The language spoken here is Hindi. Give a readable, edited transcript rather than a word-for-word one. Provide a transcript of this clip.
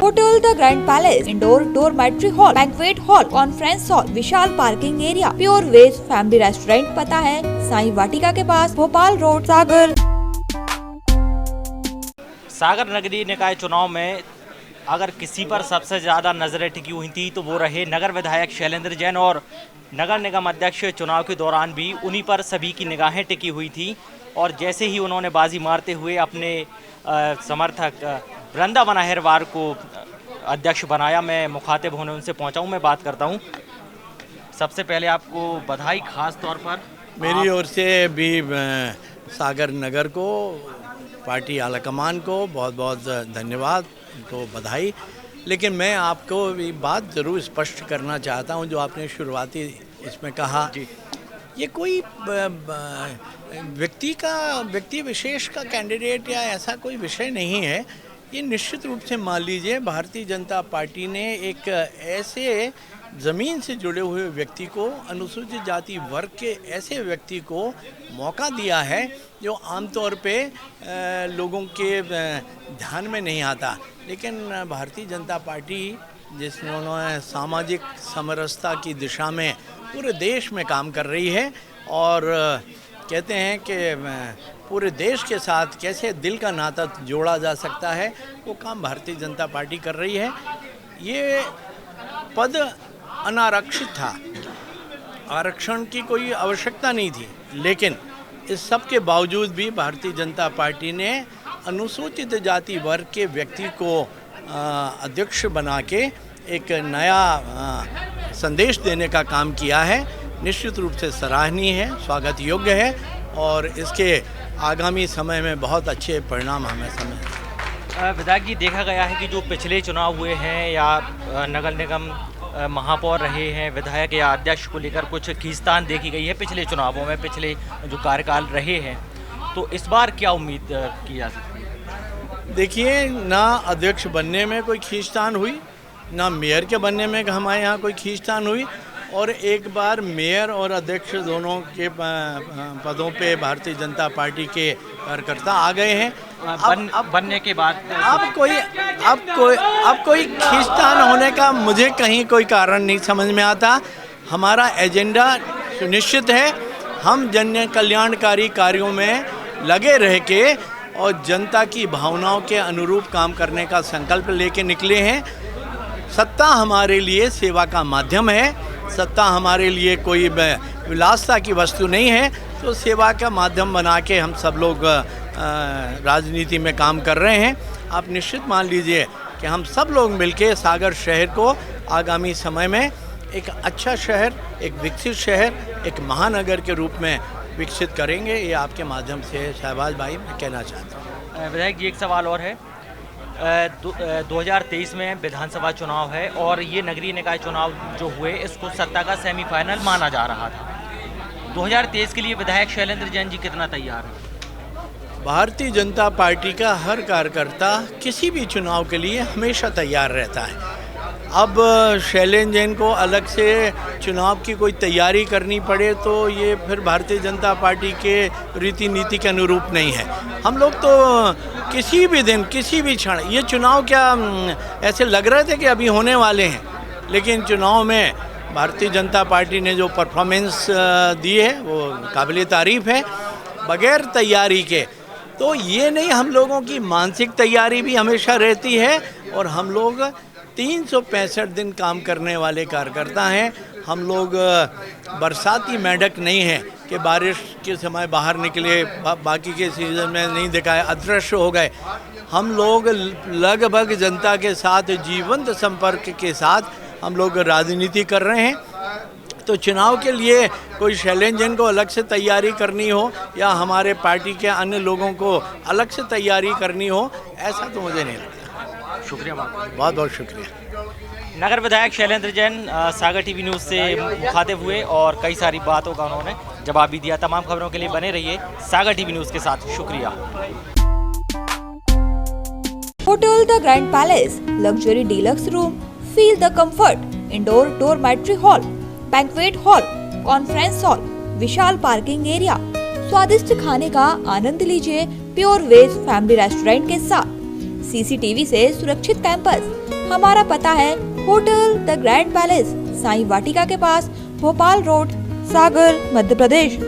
Hotel the grand palace, indoor dormitory hall, banquet hall, conference hall, विशाल parking area, pure veg family restaurant. पता है साईं वाटिका के पास, भोपाल रोड, सागर। सागर नगरीय निकाय चुनाव में अगर किसी पर सबसे ज़्यादा नज़रें टिकी हुई थी तो वो रहे नगर विधायक शैलेंद्र जैन, और नगर निगम अध्यक्ष चुनाव के दौरान भी उन्हीं पर सभी की निगाहें टिकी हुई थी। और जैसे ही उन्होंने बाजी मारते हुए अपने समर्थक वृंदावन अहिरवार को अध्यक्ष बनाया, मैं मुखातिब होने उनसे पहुंचा हूं, मैं बात करता हूं। सबसे पहले आपको बधाई, खास तौर पर मेरी ओर से भी सागर नगर को, पार्टी आलाकमान को बहुत बहुत धन्यवाद, उनको बधाई। लेकिन मैं आपको भी बात ज़रूर स्पष्ट करना चाहता हूं, जो आपने शुरुआती इसमें कहा, ये कोई व्यक्ति विशेष का कैंडिडेट या ऐसा कोई विषय नहीं है। ये निश्चित रूप से मान लीजिए भारतीय जनता पार्टी ने एक ऐसे ज़मीन से जुड़े हुए व्यक्ति को, अनुसूचित जाति वर्ग के ऐसे व्यक्ति को मौका दिया है जो आमतौर पे लोगों के ध्यान में नहीं आता। लेकिन भारतीय जनता पार्टी जिन्होंने सामाजिक समरसता की दिशा में पूरे देश में काम कर रही है, और कहते हैं कि पूरे देश के साथ कैसे दिल का नाता जोड़ा जा सकता है, वो काम भारतीय जनता पार्टी कर रही है। ये पद अनारक्षित था, आरक्षण की कोई आवश्यकता नहीं थी, लेकिन इस सब के बावजूद भी भारतीय जनता पार्टी ने अनुसूचित जाति वर्ग के व्यक्ति को अध्यक्ष बना के एक नया संदेश देने का काम किया है। निश्चित रूप से सराहनीय है, स्वागत योग्य है, और इसके आगामी समय में बहुत अच्छे परिणाम हमें समय। विधायक जी, देखा गया है कि जो पिछले चुनाव हुए हैं या नगर निगम महापौर रहे हैं, विधायक या अध्यक्ष को लेकर कुछ खींचतान देखी गई है पिछले चुनावों में, पिछले जो कार्यकाल रहे हैं, तो इस बार क्या उम्मीद की जा सकती है? देखिए, ना अध्यक्ष बनने में कोई खींचतान हुई, ना मेयर के बनने में हमारे यहाँ कोई खींचतान हुई, और एक बार मेयर और अध्यक्ष दोनों के पदों पे भारतीय जनता पार्टी के कार्यकर्ता आ गए हैं। अब बनने के बाद अब कोई खींचतान होने का मुझे कहीं कोई कारण नहीं समझ में आता। हमारा एजेंडा सुनिश्चित है, हम जन कल्याणकारी कार्यों में लगे रह के और जनता की भावनाओं के अनुरूप काम करने का संकल्प लेके निकले हैं। सत्ता हमारे लिए सेवा का माध्यम है, सत्ता हमारे लिए कोई विलासता की वस्तु नहीं है, तो सेवा का माध्यम बना के हम सब लोग राजनीति में काम कर रहे हैं। आप निश्चित मान लीजिए कि हम सब लोग मिलके सागर शहर को आगामी समय में एक अच्छा शहर, एक विकसित शहर, एक महानगर के रूप में विकसित करेंगे। ये आपके माध्यम से शहबाज भाई मैं कहना चाहता हूँ। विधायक जी, एक सवाल और है। 2023 में विधानसभा चुनाव है, और ये नगरीय निकाय चुनाव जो हुए, इसको सत्ता का सेमीफाइनल माना जा रहा था। 2023 के लिए विधायक शैलेंद्र जैन जी कितना तैयार हैं? भारतीय जनता पार्टी का हर कार्यकर्ता किसी भी चुनाव के लिए हमेशा तैयार रहता है। अब शैलेंद्र जैन को अलग से चुनाव की कोई तैयारी करनी पड़े तो ये फिर भारतीय जनता पार्टी के रीति नीति के अनुरूप नहीं है। हम लोग तो किसी भी दिन, किसी भी क्षण, ये चुनाव क्या ऐसे लग रहे थे कि अभी होने वाले हैं, लेकिन चुनाव में भारतीय जनता पार्टी ने जो परफॉर्मेंस दी है वो काबिल तारीफ़ है, बगैर तैयारी के। तो ये नहीं, हम लोगों की मानसिक तैयारी भी हमेशा रहती है, और हम लोग 365 दिन काम करने वाले कार्यकर्ता हैं। हम लोग बरसाती मेंढक नहीं हैं कि बारिश के समय बाहर निकले, बाकी के सीज़न में नहीं दिखाए, अदृश्य हो गए। हम लोग लगभग जनता के साथ जीवंत संपर्क के साथ हम लोग राजनीति कर रहे हैं। तो चुनाव के लिए कोई शैलेंद्र जैन को अलग से तैयारी करनी हो या हमारे पार्टी के अन्य लोगों को अलग से तैयारी करनी हो, ऐसा तो मुझे नहीं लगता। शुक्रिया, बहुत बहुत शुक्रिया। नगर विधायक शैलेंद्र जैन सागर टीवी न्यूज़ से मुखातिब हुए और कई सारी बातों का उन्होंने जवाब भी दिया। तमाम खबरों के लिए बने रहिए सागर टीवी न्यूज़ के साथ। शुक्रिया। Hotel the grand palace, luxury deluxe room, feel the comfort, indoor dormitory hall, banquet hall, conference hall, विशाल पार्किंग एरिया, स्वादिष्ट खाने का आनंद लीजिए प्योर वेज फैमिली रेस्टोरेंट के साथ, सीसीटीवी से सुरक्षित कैंपस, हमारा पता है hotel the grand Palace, Sai Vatika के पास, भोपाल रोड, सागर, मध्य प्रदेश।